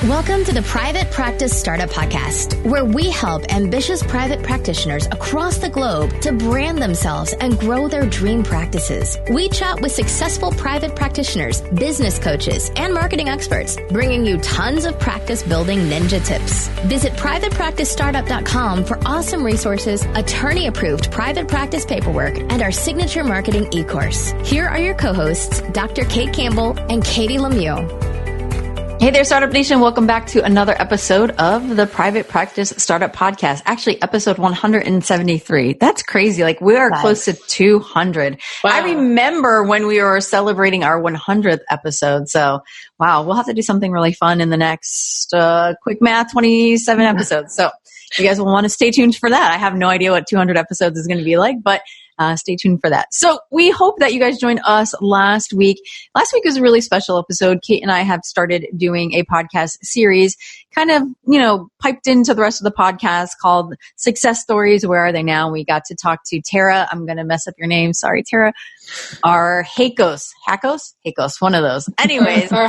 Welcome to the Private Practice Startup Podcast, where we help ambitious private practitioners across the globe to brand themselves and grow their dream practices. We chat with successful private practitioners, business coaches, and marketing experts, bringing you tons of practice building ninja tips. Visit privatepracticestartup.com for awesome resources, attorney-approved private practice paperwork, and our signature marketing e-course. Here are your co-hosts, Dr. Kate Campbell and Katie Lemieux. Hey there, Startup Nation. Welcome back to another episode of the Private Practice Startup Podcast. Actually, episode 173. That's crazy. Like, we are close to 200. Wow. I remember when we were celebrating our 100th episode. So, wow, we'll have to do something really fun in the next, quick math, 27 episodes. So you guys will want to stay tuned for that. I have no idea what 200 episodes is going to be like, but stay tuned for that. So we hope that you guys joined us last week. Last week was a really special episode. Kate and I have started doing a podcast series, kind of, piped into the rest of the podcast, called Success Stories. Where are they now? We got to talk to Tara. I'm going to mess up your name. Sorry, Tara. Our Hakos, one of those. Anyways. Our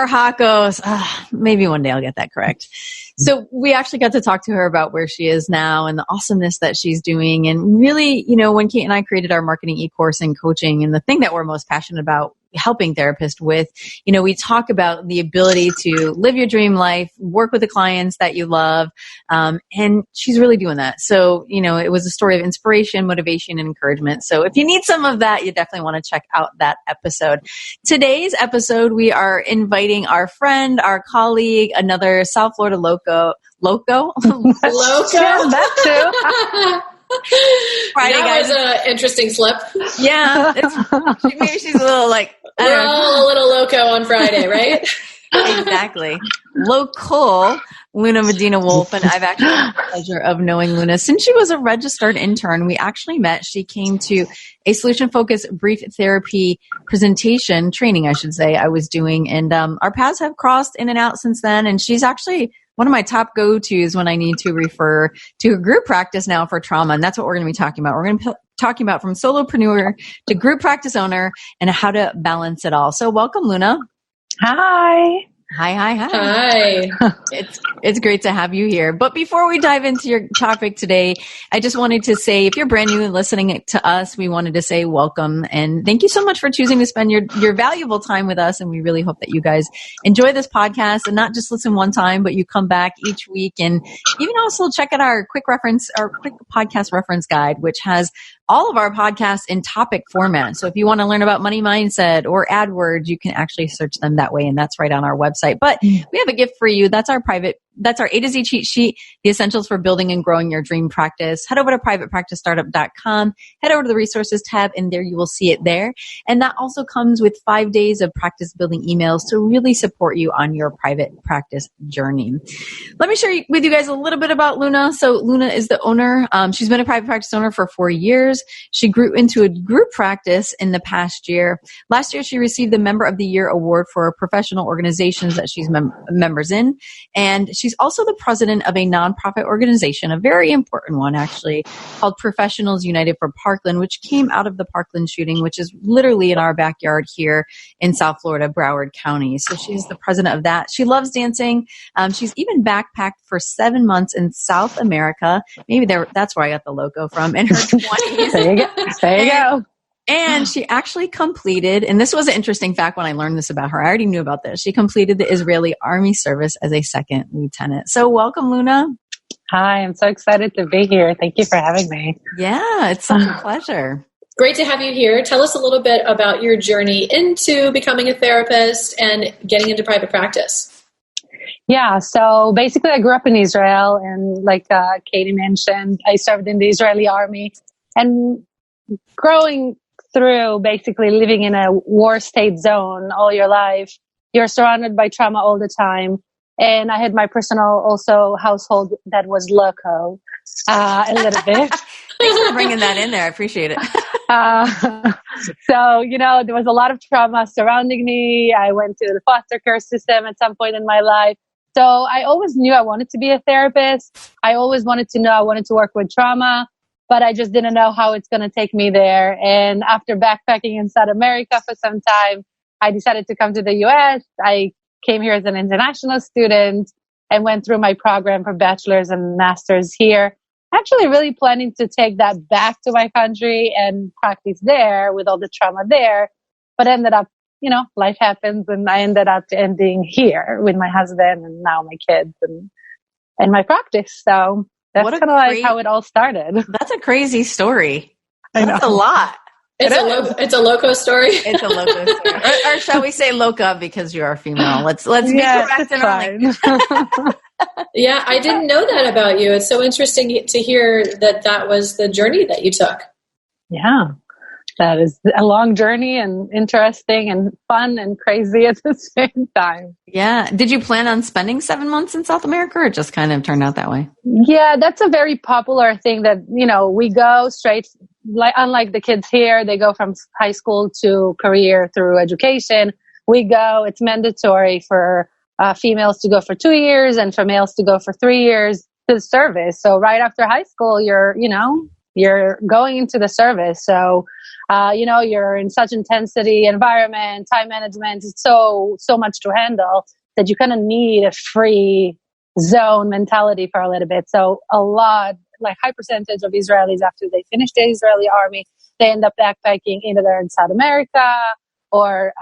Hakos. Maybe one day I'll get that correct. So we actually got to talk to her about where she is now and the awesomeness that she's doing. And really, when Kate and I created our marketing e-course and coaching, and the thing that we're most passionate about helping therapists with, we talk about the ability to live your dream life, work with the clients that you love. And she's really doing that. So, it was a story of inspiration, motivation, and encouragement. So if you need some of that, you definitely want to check out that episode. Today's episode, we are inviting our friend, our colleague, another South Florida Loco? That too. Friday, that was an interesting slip. Yeah. Maybe she's a little we're all a little loco on Friday, right? Exactly. Local Luna Medina-Wolf, and I've actually had the pleasure of knowing Luna since she was a registered intern. We actually met. She came to a solution-focused brief therapy presentation, training, I should say, I was doing, and our paths have crossed in and out since then, and she's actually one of my top go-tos when I need to refer to a group practice now for trauma, and that's what we're going to be talking about. We're going to be talking about from solopreneur to group practice owner and how to balance it all. So welcome, Luna. Hi. Hi. It's great to have you here. But before we dive into your topic today, I just wanted to say, if you're brand new and listening to us, we wanted to say welcome and thank you so much for choosing to spend your valuable time with us. And we really hope that you guys enjoy this podcast and not just listen one time, but you come back each week, and even also check out our quick podcast reference guide, which has all of our podcasts in topic format. So if you want to learn about money mindset or AdWords, you can actually search them that way. And that's right on our website. But we have a gift for you. That's our A to Z cheat sheet, the essentials for building and growing your dream practice. Head over to privatepracticestartup.com, head over to the resources tab, and there you will see it there. And that also comes with 5 days of practice building emails to really support you on your private practice journey. Let me share with you guys a little bit about Luna. So Luna is the owner. She's been a private practice owner for 4 years. She grew into a group practice in the past year. Last year, she received the Member of the Year award for professional organizations that she's members in. And she's also the president of a nonprofit organization, a very important one actually, called Professionals United for Parkland, which came out of the Parkland shooting, which is literally in our backyard here in South Florida, Broward County. So she's the president of that. She loves dancing. She's even backpacked for 7 months in South America. Maybe that's where I got the logo from, in her 20s. There you go. And she actually completed, and this was an interesting fact when I learned this about her. I already knew about this. She completed the Israeli Army service as a second lieutenant. So welcome, Luna. Hi, I'm so excited to be here. Thank you for having me. Yeah, it's such a pleasure. Great to have you here. Tell us a little bit about your journey into becoming a therapist and getting into private practice. Yeah, so basically I grew up in Israel, and like Katie mentioned, I served in the Israeli Army. And growing through basically living in a war state zone all your life, you're surrounded by trauma all the time. And I had my personal also household that was loco a little bit. Thanks for bringing that in there. I appreciate it. So, there was a lot of trauma surrounding me. I went to the foster care system at some point in my life. So I always knew I wanted to be a therapist. I always wanted to know I wanted to work with trauma, but I just didn't know how it's going to take me there. And after backpacking in South America for some time, I decided to come to the US. I came here as an international student and went through my program for bachelor's and master's here. Actually really planning to take that back to my country and practice there with all the trauma there, but ended up, life happens and I ended up ending here with my husband and now my kids and my practice. So that's kind of like how it all started. That's a crazy story. That's a know. lot. It's a loco story. It's a loco story. Or shall we say loca because you are female? Let's be correct in our language. Yeah, I didn't know that about you. It's so interesting to hear that was the journey that you took. Yeah, that is a long journey and interesting and fun and crazy at the same time. Yeah. Did you plan on spending 7 months in South America or it just kind of turned out that way? Yeah, that's a very popular thing that, we go straight, unlike the kids here, they go from high school to career through education. We go, it's mandatory for females to go for 2 years and for males to go for 3 years to the service. So right after high school, you're going into the service. So, you're in such intensity, environment, time management. It's so much to handle that you kind of need a free zone mentality for a little bit. So a lot, like high percentage of Israelis after they finish the Israeli army, they end up backpacking either in South America or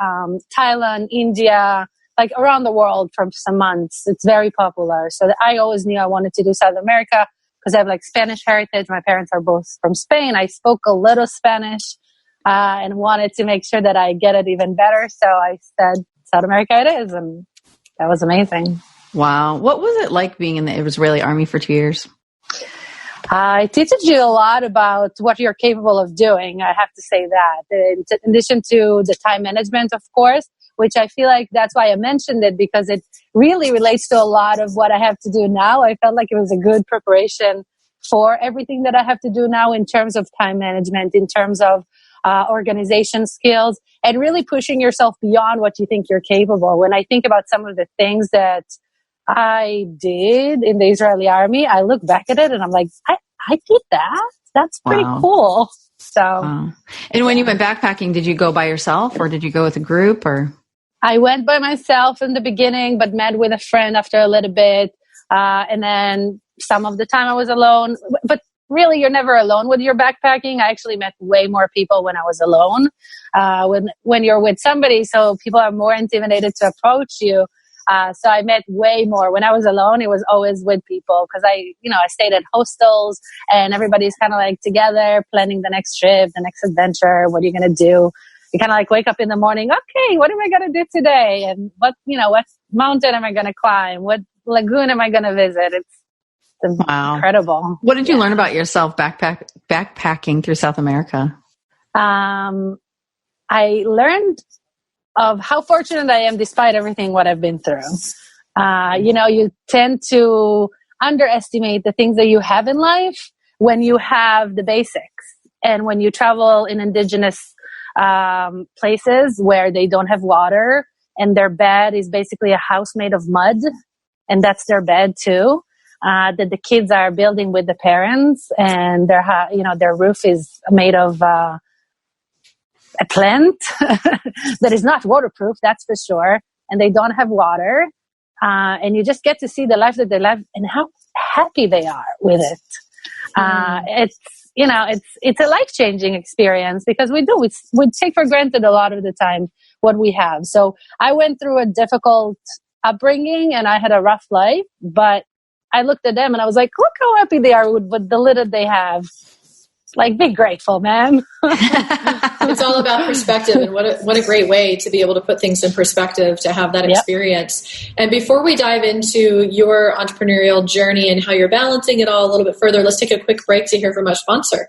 Thailand, India, like around the world for some months. It's very popular. So I always knew I wanted to do South America because I have like Spanish heritage. My parents are both from Spain. I spoke a little Spanish and wanted to make sure that I get it even better. So I said, South America it is. And that was amazing. Wow. What was it like being in the Israeli army for 2 years? It teaches you a lot about what you're capable of doing. I have to say that. In addition to the time management, of course, which I feel like that's why I mentioned it because it really relates to a lot of what I have to do now. I felt like it was a good preparation for everything that I have to do now in terms of time management, in terms of organization skills, and really pushing yourself beyond what you think you're capable. When I think about some of the things that I did in the Israeli army, I look back at it and I'm like, I did that. That's pretty cool. So, And when you went backpacking, did you go by yourself or did you go with a group or? I went by myself in the beginning, but met with a friend after a little bit. And then some of the time I was alone, but really you're never alone with your backpacking. I actually met way more people when I was alone, when you're with somebody. So people are more intimidated to approach you. So I met way more. When I was alone, it was always with people because I stayed at hostels and everybody's kind of like together planning the next trip, the next adventure. What are you going to do? You kind of like wake up in the morning. Okay, what am I going to do today? And what mountain am I going to climb? What lagoon am I going to visit? It's incredible. What did you learn about yourself backpacking through South America? I learned of how fortunate I am despite everything what I've been through. You tend to underestimate the things that you have in life when you have the basics. And when you travel in indigenous places where they don't have water and their bed is basically a house made of mud, and that's their bed too, that the kids are building with the parents, and their roof is made of a plant that is not waterproof, that's for sure, and they don't have water, and you just get to see the life that they live and how happy they are with it. It's a life-changing experience because we take for granted a lot of the time what we have. So I went through a difficult upbringing and I had a rough life, but I looked at them and I was like, look how happy they are with the little they have. Like, be grateful, man. It's all about perspective, and what a great way to be able to put things in perspective, to have that experience. And before we dive into your entrepreneurial journey and how you're balancing it all a little bit further, let's take a quick break to hear from our sponsor.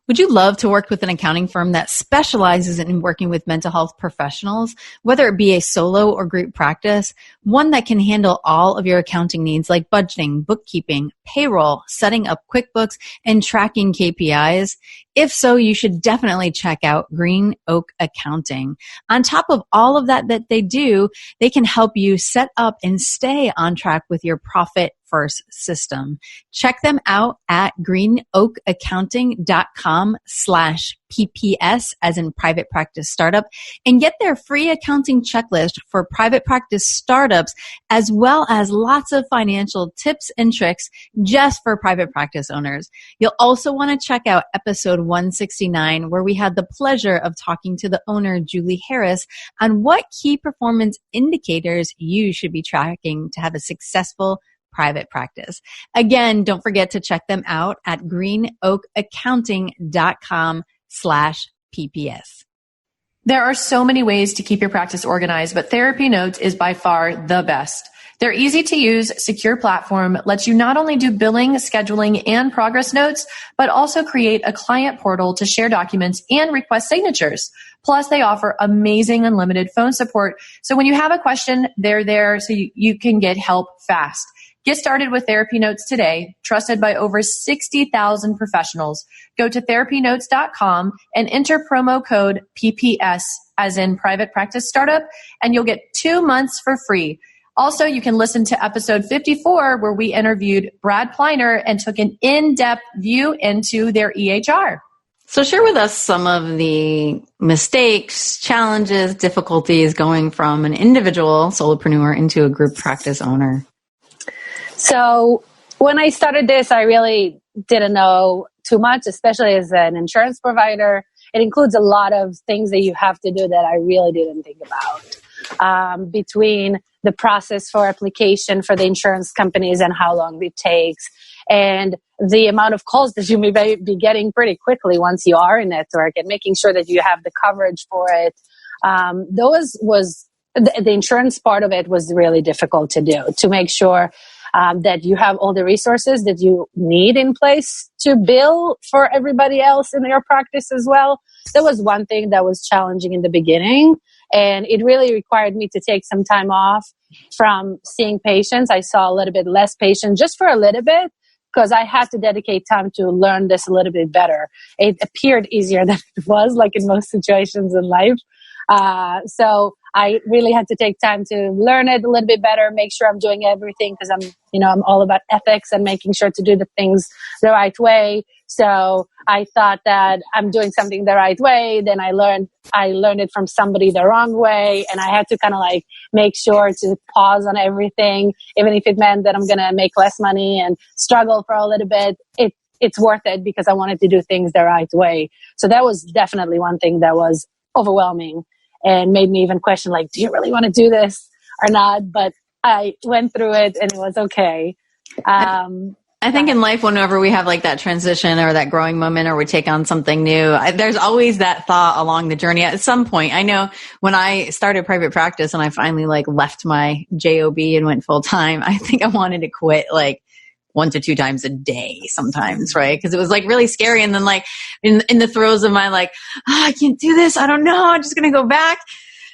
Would you love to work with an accounting firm that specializes in working with mental health professionals, whether it be a solo or group practice, one that can handle all of your accounting needs like budgeting, bookkeeping, payroll, setting up QuickBooks, and tracking KPIs? If so, you should definitely check out Green Oak Accounting. On top of all of that they do, they can help you set up and stay on track with your profit first system. Check them out at greenoakaccounting.com/Parkland. PPS, as in private practice startup, and get their free accounting checklist for private practice startups, as well as lots of financial tips and tricks just for private practice owners. You'll also want to check out episode 169, where we had the pleasure of talking to the owner, Julie Harris, on what key performance indicators you should be tracking to have a successful private practice. Again, don't forget to check them out at greenoakaccounting.com/PPS. There are so many ways to keep your practice organized, but Therapy Notes is by far the best. Their easy to use, secure platform lets you not only do billing, scheduling, and progress notes, but also create a client portal to share documents and request signatures. Plus, they offer amazing unlimited phone support. So when you have a question, they're there so you can get help fast. Get started with Therapy Notes today, trusted by over 60,000 professionals. Go to therapynotes.com and enter promo code PPS, as in private practice startup, and you'll get 2 months for free. Also, you can listen to episode 54, where we interviewed Brad Pleiner and took an in-depth view into their EHR. So share with us some of the mistakes, challenges, difficulties going from an individual solopreneur into a group practice owner. So when I started this, I really didn't know too much, especially as an insurance provider. It includes a lot of things that you have to do that I really didn't think about. Between the process for application for the insurance companies and how long it takes, and the amount of calls that you may be getting pretty quickly once you are in network, and making sure that you have the coverage for it. The insurance part of it was really difficult to do, to make sure that you have all the resources that you need in place to bill for everybody else in your practice as well. That was one thing that was challenging in the beginning, and it really required me to take some time off from seeing patients. I saw a little bit less patients just for a little bit, because I had to dedicate time to learn this a little bit better. It appeared easier than it was, like in most situations in life. So I really had to take time to learn it a little bit better, make sure I'm doing everything, because I'm all about ethics and making sure to do the things the right way. So I thought that I'm doing something the right way. Then I learned it from somebody the wrong way. And I had to kind of like make sure to pause on everything, even if it meant that I'm going to make less money and struggle for a little bit. It's worth it, because I wanted to do things the right way. So that was definitely one thing that was overwhelming and made me even question, like, do you really want to do this or not? But I went through it and it was okay. I think in life, whenever we have like that transition or that growing moment, or we take on something new, there's always that thought along the journey. At some point, I know when I started private practice and I finally like left my job and went full time, I think I wanted to quit like 1 to 2 times a day sometimes, right? Because it was like really scary. And then like in the throes of my like, I can't do this. I don't know. I'm just going to go back.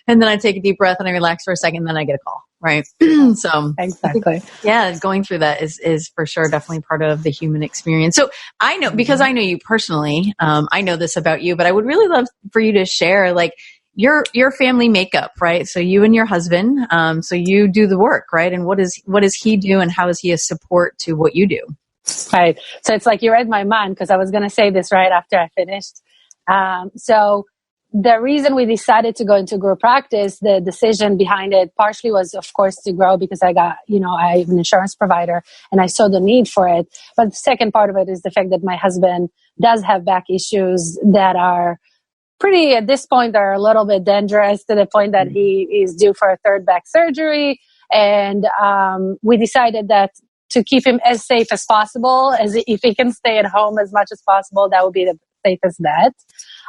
And then I take a deep breath and I relax for a second. And then I get a call, right? So exactly. Yeah, going through that is for sure definitely part of the human experience. So I know, because I know you personally, I know this about you, but I would really love for you to share like your family makeup, right? So you and your husband, so you do the work, right? And what does he do, and how is he a support to what you do? Right. So it's like you read my mind, because I was going to say this right after I finished. So the reason we decided to go into group practice, the decision behind it partially was, of course, to grow, because I'm an insurance provider and I saw the need for it. But the second part of it is the fact that my husband does have back issues that are pretty, at this point, are a little bit dangerous, to the point that he is due for a third back surgery. And we decided that to keep him as safe as possible, as if he can stay at home as much as possible, that would be the safest bet.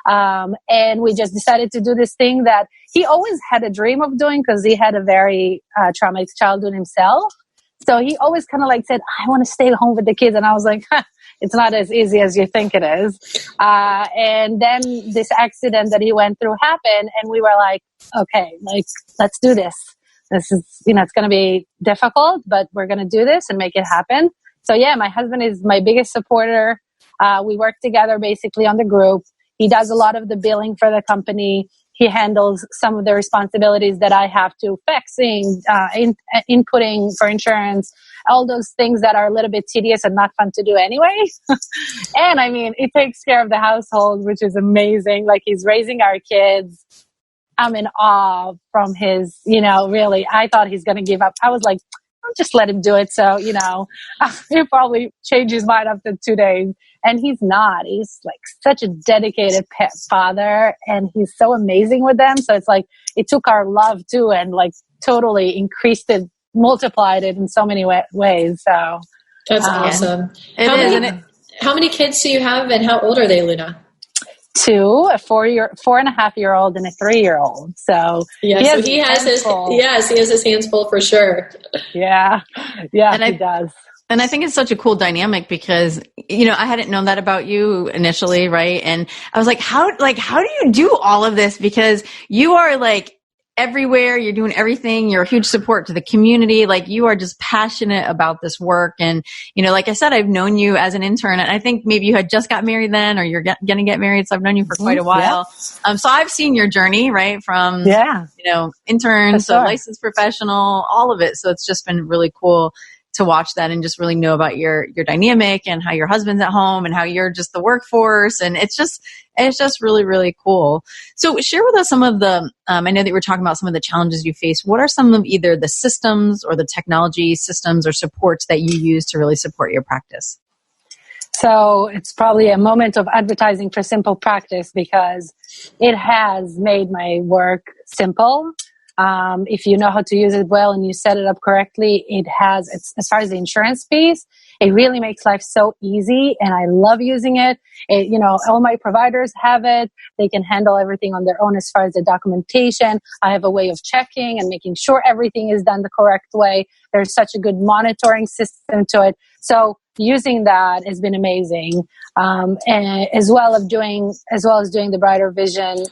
And we just decided to do this thing that he always had a dream of doing, because he had a very traumatic childhood himself. So he always kind of like said, I want to stay at home with the kids. And I was like, it's not as easy as you think it is. And then this accident that he went through happened, and we were like, okay, like, let's do this. This is, it's going to be difficult, but we're going to do this and make it happen. So yeah, my husband is my biggest supporter. We work together basically on the group. He does a lot of the billing for the company. He handles some of the responsibilities that I have to, faxing, inputting for insurance, all those things that are a little bit tedious and not fun to do anyway. And I mean, he takes care of the household, which is amazing. Like, he's raising our kids. I'm in awe from his, really, I thought he's going to give up. I was like, I'll just let him do it. So, he'll probably change his mind after 2 days. And he's not. He's like such a dedicated pet father, and he's so amazing with them. So it's like, it took our love too, and like totally increased it, multiplied it in so many ways. So that's awesome. How many kids do you have, and how old are they, Luna? 2, a 4.5-year-old and a 3-year-old. So he has his hands full for sure. Yeah, he does. And I think it's such a cool dynamic because, I hadn't known that about you initially, right? And I was like, how do you do all of this? Because you are like everywhere, you're doing everything, you're a huge support to the community. Like, you are just passionate about this work. And, like I said, I've known you as an intern, and I think maybe you had just got married then, or you're going to get married. So I've known you for quite a while. Yeah. So I've seen your journey, right? From, intern to licensed professional, all of it. So it's just been really cool to watch that and just really know about your dynamic and how your husband's at home and how you're just the workforce. And it's just really, really cool. So share with us some of the, I know that you were talking about some of the challenges you face. What are some of either the systems or the technology systems or supports that you use to really support your practice? So it's probably a moment of advertising for Simple Practice, because it has made my work simple. If you know how to use it well and you set it up correctly, it's as far as the insurance piece, it really makes life so easy, and I love using it. All my providers have it. They can handle everything on their own as far as the documentation. I have a way of checking and making sure everything is done the correct way. There's such a good monitoring system to it. So using that has been amazing. And as well as doing the Brighter Vision,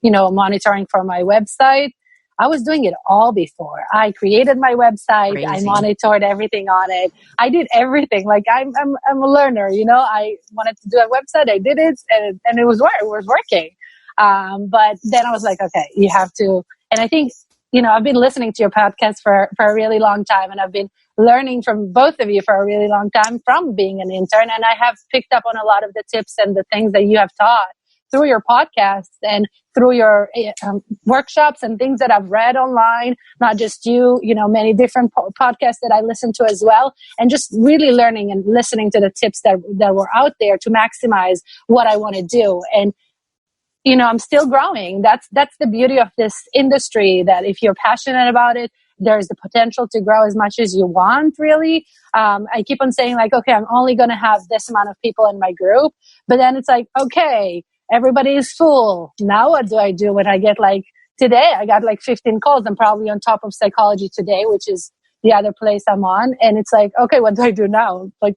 monitoring for my website. I was doing it all before. I created my website. Crazy. I monitored everything on it. I did everything. Like, I'm a learner, I wanted to do a website. I did it, and it was working. But then I was like, okay, you have to. And I think, I've been listening to your podcast for a really long time, and I've been learning from both of you for a really long time from being an intern. And I have picked up on a lot of the tips and the things that you have taught through your podcasts and through your workshops and things that I've read online, not just you, many different podcasts that I listen to as well, and just really learning and listening to the tips that were out there to maximize what I want to do. And, I'm still growing. That's the beauty of this industry, that if you're passionate about it, there's the potential to grow as much as you want, really. I keep on saying, like, okay, I'm only going to have this amount of people in my group, but then it's like, okay, everybody is full. Now what do I do when I get today I got 15 calls. I'm probably on top of Psychology Today, which is the other place I'm on. And it's like, okay, what do I do now? Like,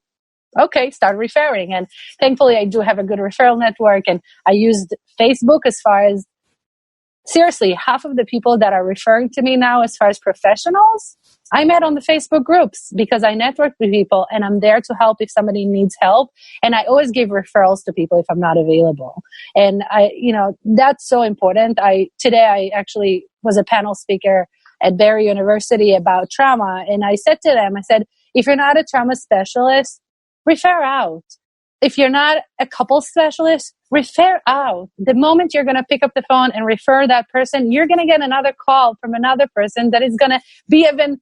okay, start referring. And thankfully I do have a good referral network. And I used Facebook as far as, seriously, half of the people that are referring to me now as far as professionals, I met on the Facebook groups because I network with people, and I'm there to help if somebody needs help. And I always give referrals to people if I'm not available. And that's so important. Today I actually was a panel speaker at Barry University about trauma. And I said to them, if you're not a trauma specialist, refer out. If you're not a couple specialist, refer out. The moment you're going to pick up the phone and refer that person, you're going to get another call from another person that is going to be even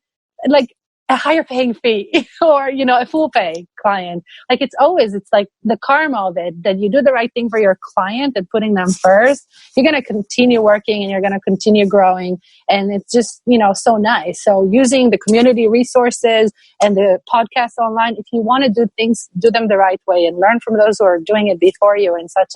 a higher paying fee or, a full pay client. It's like the karma of it, that you do the right thing for your client and putting them first. You're going to continue working and you're going to continue growing. And it's just, so nice. So using the community resources and the podcasts online, if you want to do things, do them the right way and learn from those who are doing it before you in such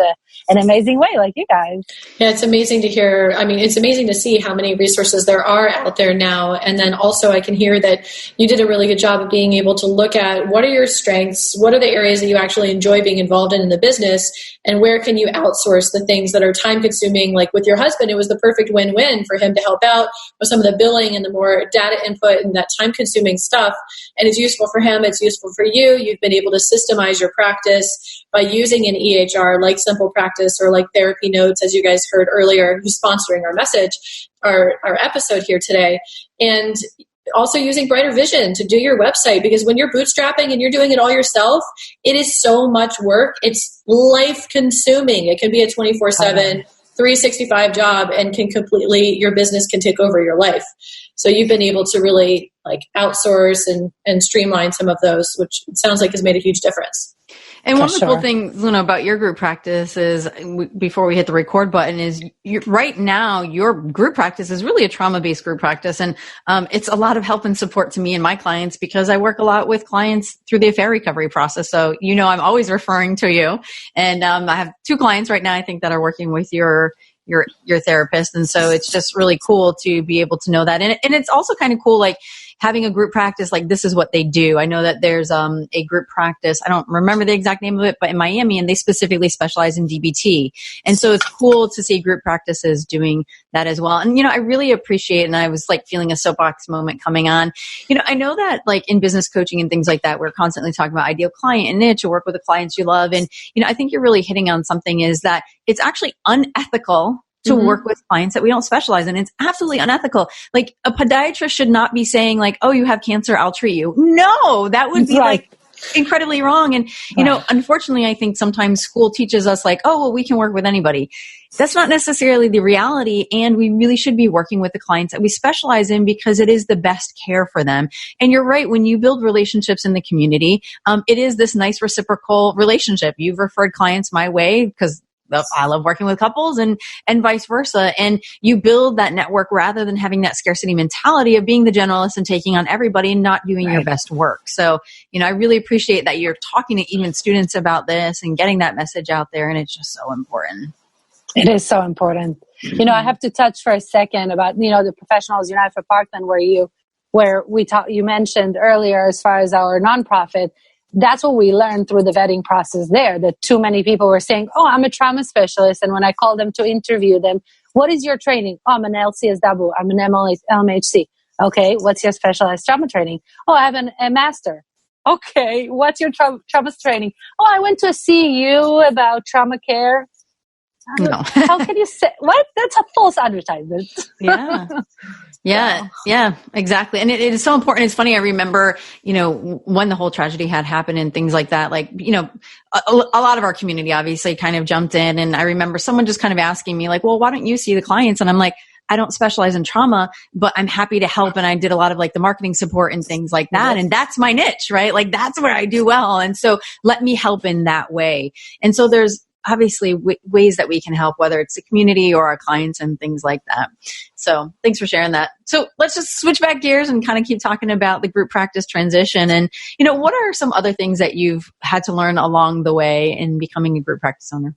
an amazing way, like you guys. Yeah, it's amazing to hear. I mean, it's amazing to see how many resources there are out there now. And then also I can hear that you did a really good job of being able to look at what are your strengths, what are the areas that you actually enjoy being involved in the business, and where can you outsource the things that are time consuming. Like with your husband, it was the perfect win-win for him to help out with some of the billing and the more data input and that time consuming stuff. And it's useful for him, it's useful for you. You've been able to systemize your practice by using an EHR like Simple Practice or like Therapy Notes, as you guys heard earlier, who's sponsoring our message, our episode here today. And also using Brighter Vision to do your website, because when you're bootstrapping and you're doing it all yourself, it is so much work. It's life consuming. It can be a 24/7, 365 job, and your business can take over your life. So you've been able to really like outsource and streamline some of those, which it sounds like has made a huge difference. And one of the cool things, Luna, about your group practice is, before we hit the record button, is right now your group practice is really a trauma-based group practice. And it's a lot of help and support to me and my clients, because I work a lot with clients through the affair recovery process. So, I'm always referring to you. And I have 2 clients right now, I think, that are working with your therapist. And so it's just really cool to be able to know that. And it's also kind of cool, like, having a group practice, like, this is what they do. I know that there's a group practice, I don't remember the exact name of it, but in Miami, and they specifically specialize in DBT. And so it's cool to see group practices doing that as well. And, I really appreciate, and I was like feeling a soapbox moment coming on. I know that like in business coaching and things like that, we're constantly talking about ideal client and niche, or work with the clients you love. And, I think you're really hitting on something, is that it's actually unethical to work with clients that we don't specialize in. It's absolutely unethical. Like, a podiatrist should not be saying like, oh, you have cancer, I'll treat you. No, that would be like incredibly wrong. And, unfortunately, I think sometimes school teaches us like, oh, well, we can work with anybody. That's not necessarily the reality. And we really should be working with the clients that we specialize in, because it is the best care for them. And you're right. When you build relationships in the community, it is this nice reciprocal relationship. You've referred clients my way because I love working with couples, and vice versa. And you build that network rather than having that scarcity mentality of being the generalist and taking on everybody and not doing your best work. So, I really appreciate that you're talking to even students about this and getting that message out there. And it's just so important. It is so important. I have to touch for a second about, the Professionals Unite for Parkland, you mentioned earlier, as far as our nonprofit. That's what we learned through the vetting process there, that too many people were saying, oh, I'm a trauma specialist. And when I called them to interview them, what is your training? Oh, I'm an LCSW. I'm an MHC. Okay. What's your specialized trauma training? Oh, I have a master. Okay. What's your trauma training? Oh, I went to a CU about trauma care. No. How can you say what? That's a false advertisement. Yeah, exactly. And it is so important. It's funny. I remember, when the whole tragedy had happened and things like that, like, a lot of our community obviously kind of jumped in. And I remember someone just kind of asking me like, well, why don't you see the clients? And I'm like, I don't specialize in trauma, but I'm happy to help. And I did a lot of like the marketing support and things like that. And that's my niche, right? Like, that's where I do well. And so let me help in that way. And so there's obviously ways that we can help, whether it's the community or our clients and things like that. So thanks for sharing that. So let's just switch back gears and kind of keep talking about the group practice transition. And, what are some other things that you've had to learn along the way in becoming a group practice owner?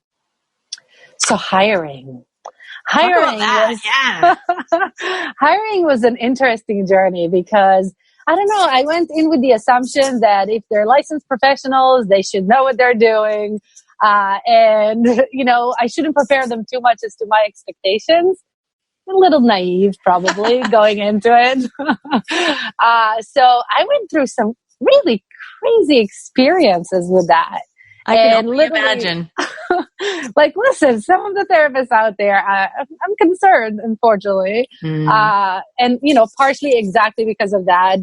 So hiring was an interesting journey, because I don't know, I went in with the assumption that if they're licensed professionals, they should know what they're doing. And I shouldn't prepare them too much as to my expectations. A little naive, probably, going into it. So I went through some really crazy experiences with that. I can only imagine. Like, listen, some of the therapists out there, I'm concerned, unfortunately. And, partially exactly because of that,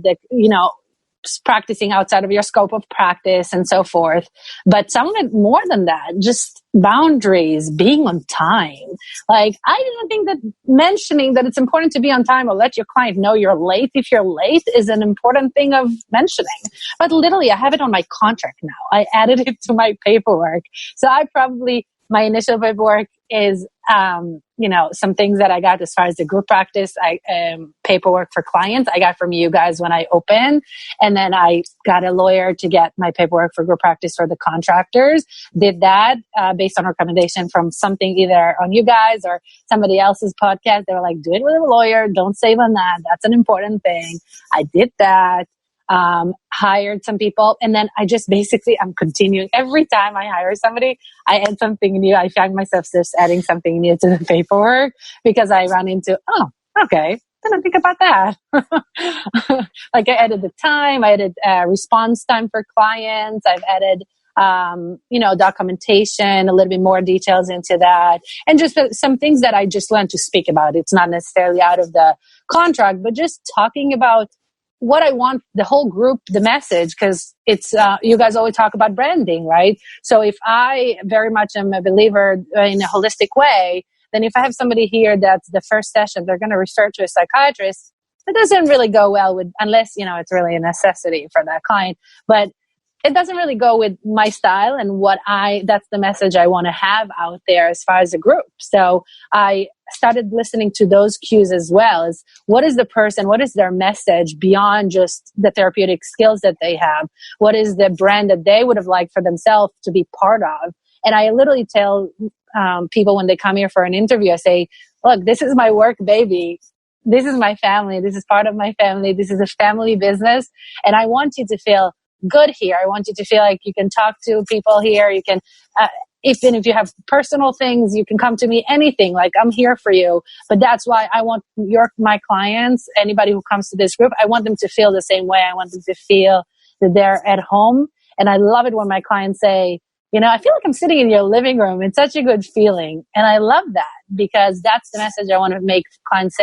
practicing outside of your scope of practice and so forth. But some of it more than that, just boundaries, being on time. Like, I didn't think that mentioning that it's important to be on time or let your client know you're late if you're late is an important thing of mentioning. But literally, I have it on my contract now. I added it to my paperwork. So my initial paperwork is, some things that I got as far as the group practice, paperwork for clients I got from you guys when I opened. And then I got a lawyer to get my paperwork for group practice for the contractors. Did that based on recommendation from something either on you guys or somebody else's podcast. They were like, do it with a lawyer. Don't save on that. That's an important thing. I did that. Hired some people, and then I just I'm continuing. Every time I hire somebody, I add something new. I find myself just adding something new to the paperwork because I run into, oh, okay, didn't think about that. Like, I added the time, I added response time for clients. I've added, documentation, a little bit more details into that, and just some things that I just learned to speak about. It's not necessarily out of the contract, but just talking about what I want the whole group, the message, because it's, you guys always talk about branding, right? So if I very much am a believer in a holistic way, then if I have somebody here that's the first session, they're going to refer to a psychiatrist, it doesn't really go well with, unless, it's really a necessity for that client. But it doesn't really go with my style and that's the message I want to have out there as far as a group. So I started listening to those cues as well, as what is the person, what is their message beyond just the therapeutic skills that they have? What is the brand that they would have liked for themselves to be part of? And I literally tell people when they come here for an interview, I say, look, this is my work, baby. This is my family. This is part of my family. This is a family business. And I want you to feel good here. I want you to feel like you can talk to people here. You can, even if you have personal things, you can come to me, anything. Like, I'm here for you. But that's why I want my clients, anybody who comes to this group, I want them to feel the same way. I want them to feel that they're at home. And I love it when my clients say, I feel like I'm sitting in your living room. It's such a good feeling. And I love that, because that's the message I want to make clients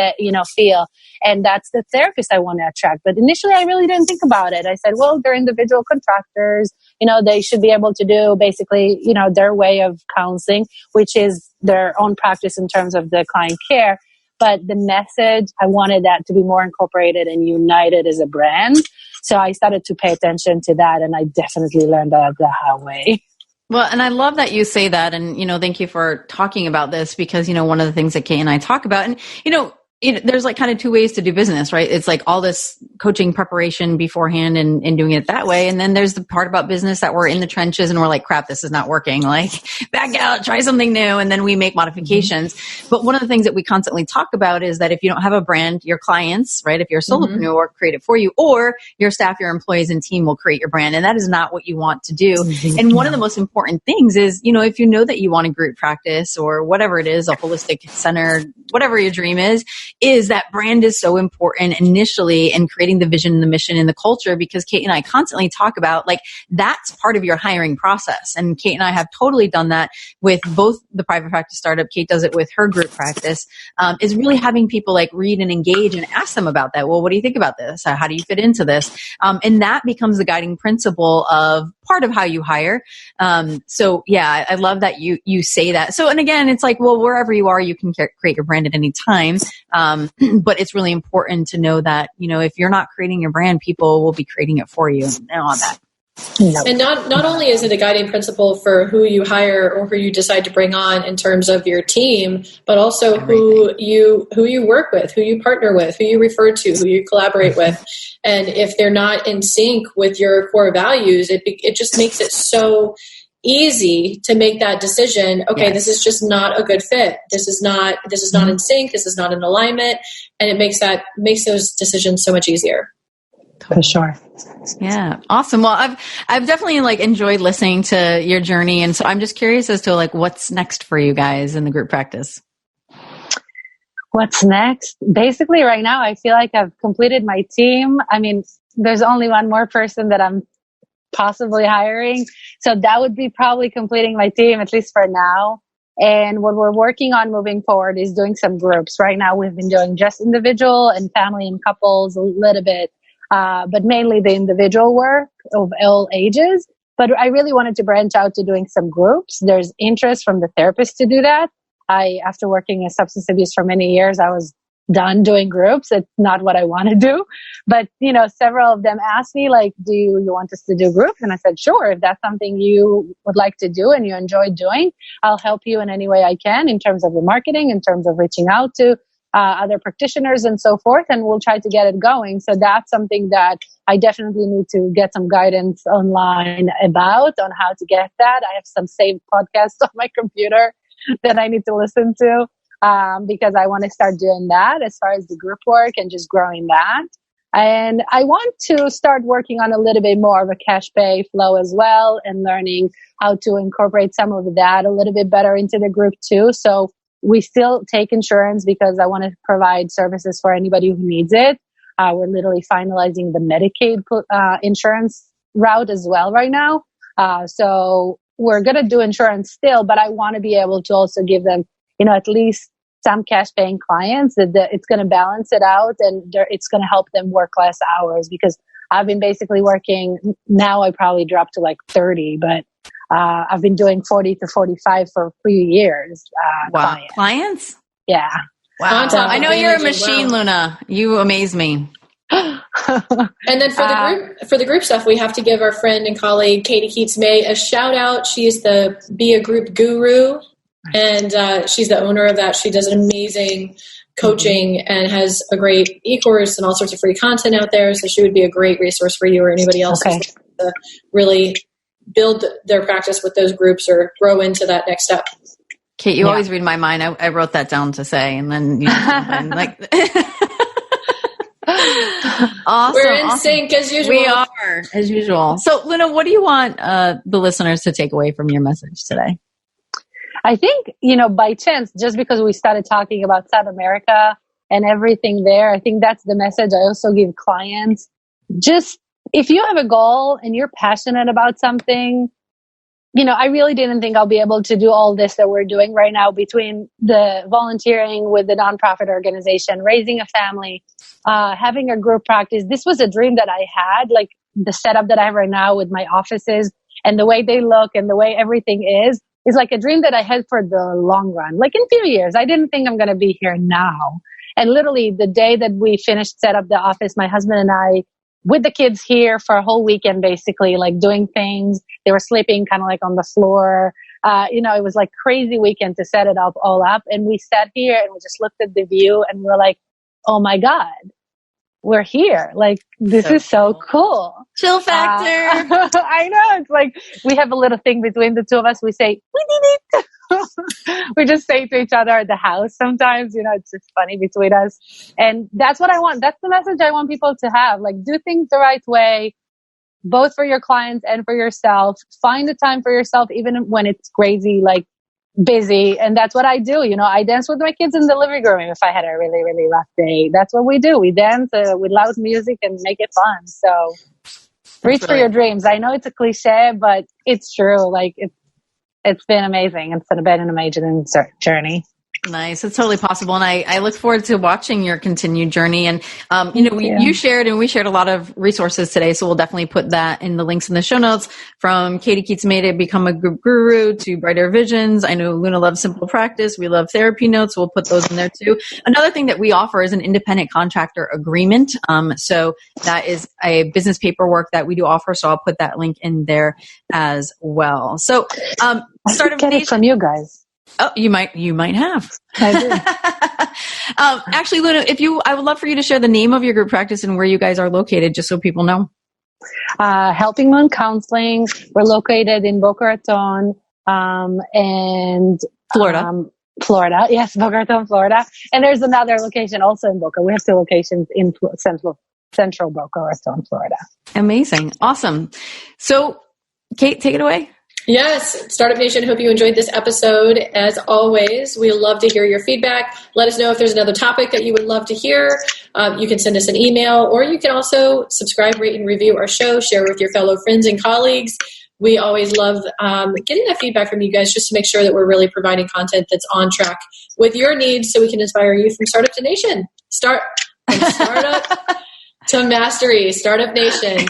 feel. And that's the therapist I want to attract. But initially, I really didn't think about it. I said, well, they're individual contractors. They should be able to do basically, their way of counseling, which is their own practice in terms of the client care. But the message, I wanted that to be more incorporated and united as a brand. So I started to pay attention to that. And I definitely learned that the hard way. Well, and I love that you say that. And, thank you for talking about this, because, one of the things that Kate and I talk about, and, there's like kind of two ways to do business, right? It's like all this coaching preparation beforehand and doing it that way. And then there's the part about business that we're in the trenches and we're like, crap, this is not working. Like, back out, try something new. And then we make modifications. Mm-hmm. But one of the things that we constantly talk about is that if you don't have a brand, your clients, right? If you're a solopreneur, will create it for you, or your staff, your employees and team will create your brand. And that is not what you want to do. Mm-hmm. And one of the most important things is, if you know that you want a group practice or whatever it is, a holistic center, whatever your dream is that brand is so important initially in creating the vision and the mission and the culture, because Kate and I constantly talk about, like, that's part of your hiring process. And Kate and I have totally done that with both the private practice startup. Kate does it with her group practice, is really having people like read and engage and ask them about that. Well, what do you think about this? How do you fit into this? And that becomes the guiding principle of part of how you hire. So yeah, I love that you say that. So, and again, it's like, well, wherever you are, you can create your brand at any time. But it's really important to know that, if you're not creating your brand, people will be creating it for you and all that. And not only is it a guiding principle for who you hire or who you decide to bring on in terms of your team, but also who you work with, who you partner with, who you refer to, who you collaborate with. And if they're not in sync with your core values, it just makes it so easy to make that decision. Okay, yes. This is just not a good fit. This is not in sync. This is not in alignment. And it makes those decisions so much easier. For sure. Yeah. Awesome. Well, I've definitely enjoyed listening to your journey. And so I'm just curious as to what's next for you guys in the group practice. What's next? Basically right now, I feel like I've completed my team. I mean, there's only one more person that I'm possibly hiring. So that would be probably completing my team, at least for now. And what we're working on moving forward is doing some groups. Right now, we've been doing just individual and family and couples a little bit. But mainly the individual work of all ages. But I really wanted to branch out to doing some groups. There's interest from the therapist to do that. After working in substance abuse for many years, I was done doing groups. It's not what I want to do. But, several of them asked me, do you want us to do groups? And I said, sure, if that's something you would like to do and you enjoy doing, I'll help you in any way I can in terms of the marketing, in terms of reaching out to other practitioners and so forth, and we'll try to get it going. So that's something that I definitely need to get some guidance online about on how to get that. I have some saved podcasts on my computer that I need to listen to because I want to start doing that as far as the group work and just growing that. And I want to start working on a little bit more of a cash pay flow as well and learning how to incorporate some of that a little bit better into the group too. So we still take insurance because I want to provide services for anybody who needs it. We're literally finalizing the Medicaid insurance route as well right now. So we're going to do insurance still, but I want to be able to also give them, at least some cash paying clients, that it's going to balance it out, and it's going to help them work less hours, because I've been basically working, now I probably dropped to like 30, but I've been doing 40 to 45 for a few years. Wow. Clients? Yeah. Wow. I know you're a machine, wow. Luna. You amaze me. And then for the group stuff, we have to give our friend and colleague Katie Keats-May a shout out. She's the Be a Group Guru, and she's the owner of that. She does an amazing coaching and has a great e-course and all sorts of free content out there. So she would be a great resource for you or anybody else who's to really build their practice with those groups or grow into that next step. Kate, you always read my mind. I wrote that down to say, and then you jump in. Like, awesome. We're in sync as usual. We are, as usual. So, Luna, what do you want the listeners to take away from your message today? I think, by chance, just because we started talking about South America and everything there, I think that's the message I also give clients. Just, if you have a goal and you're passionate about something, I really didn't think I'll be able to do all this that we're doing right now, between the volunteering with the nonprofit organization, raising a family, having a group practice. This was a dream that I had, like the setup that I have right now with my offices and the way they look and the way everything is like a dream that I had for the long run. Like in a few years, I didn't think I'm going to be here now. And literally the day that we finished set up the office, my husband and I, with the kids here for a whole weekend, basically, like doing things. They were sleeping kind of like on the floor. It was like crazy weekend to set it all up. And we sat here and we just looked at the view and we're like, oh my God, we're here. Like, this is so cool. Chill factor. I know. It's like, we have a little thing between the two of us. We say, we did it. We just say to each other at the house sometimes, it's just funny between us. And that's what I want. That's the message I want people to have. Like, do things the right way, both for your clients and for yourself. Find the time for yourself, even when it's crazy, like busy. And that's what I do. I dance with my kids in the living room if I had a really, really rough day. That's what we do. We dance with loud music and make it fun. So reach for your dreams. I know it's a cliche, but it's true. Like, it's been amazing. It's been an amazing journey. Nice. It's totally possible. And I look forward to watching your continued journey. And, you shared and we shared a lot of resources today. So we'll definitely put that in the links in the show notes, from Katie Keats-May to Become a Group Guru to Brighter Visions. I know Luna loves Simple Practice. We love therapy notes. We'll put those in there too. Another thing that we offer is an independent contractor agreement. So that is a business paperwork that we do offer. So I'll put that link in there as well. So, I get it from you guys. Oh, you might have. I do. Actually, Luna, I would love for you to share the name of your group practice and where you guys are located, just so people know. Helping Moon Counseling. We're located in Boca Raton, and Florida. Florida. Yes, Boca Raton, Florida. And there's another location also in Boca. We have 2 locations in central Boca Raton, Florida. Amazing. Awesome. So, Kate, take it away. Yes, Startup Nation, hope you enjoyed this episode. As always, we love to hear your feedback. Let us know if there's another topic that you would love to hear. You can send us an email, or you can also subscribe, rate, and review our show, share with your fellow friends and colleagues. We always love getting that feedback from you guys, just to make sure that we're really providing content that's on track with your needs, so we can inspire you from startup to nation. Startup to mastery, Startup Nation.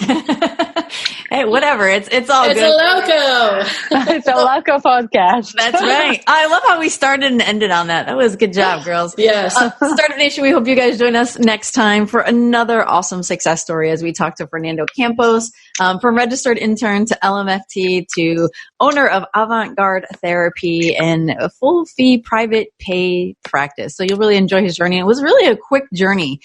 Hey, whatever. It's all good. It's a loco. It's a loco podcast. That's right. I love how we started and ended on that. That was a good job, girls. Yes. Startup Nation, we hope you guys join us next time for another awesome success story as we talk to Fernando Campos, from registered intern to LMFT to owner of Avant-Garde Therapy and a full fee private pay practice. So you'll really enjoy his journey. It was really a quick journey.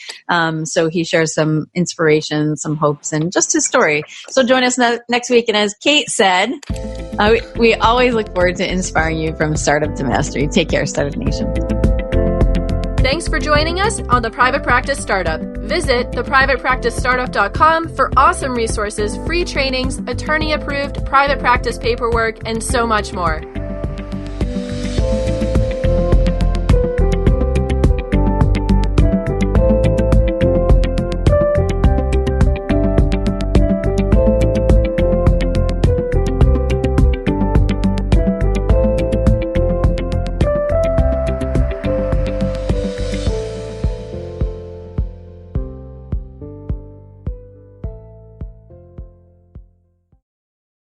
So he shares some inspiration, some hopes, and just his story. So join us next week. And as Kate said, we always look forward to inspiring you from startup to mastery. Take care, Startup Nation. Thanks for joining us on The Private Practice Startup. Visit theprivatepracticestartup.com for awesome resources, free trainings, attorney-approved private practice paperwork, and so much more.